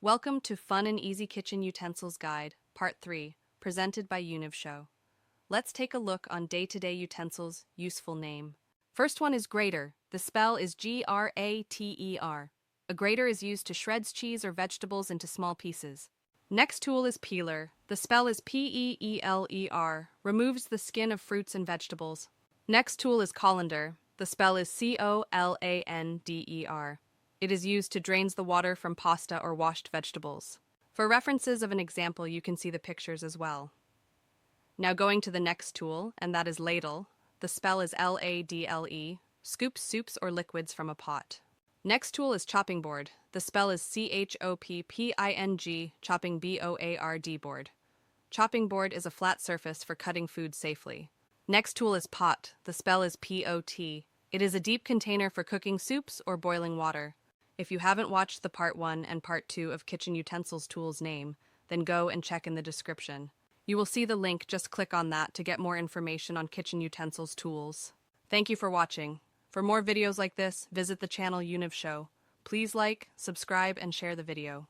Welcome to Fun and Easy Kitchen Utensils Guide, Part 3, presented by UnivShow. Let's take a look on day-to-day utensils' useful name. First one is grater. The spell is Grater. A grater is used to shred cheese or vegetables into small pieces. Next tool is peeler. The spell is Peeler. Removes the skin of fruits and vegetables. Next tool is colander. The spell is Colander. It is used to drains the water from pasta or washed vegetables. For references of an example, you can see the pictures as well. Now going to the next tool, and that is ladle. The spell is Ladle. Scoops soups or liquids from a pot. Next tool is chopping board. The spell is Chopping, chopping board. Chopping board is a flat surface for cutting food safely. Next tool is pot. The spell is Pot. It is a deep container for cooking soups or boiling water. If you haven't watched the Part 1 and Part 2 of Kitchen Utensils Tools name, then go and check in the description. You will see the link, just click on that to get more information on kitchen utensils tools. Thank you for watching. For more videos like this, visit the channel UnivShow. Please like, subscribe, and share the video.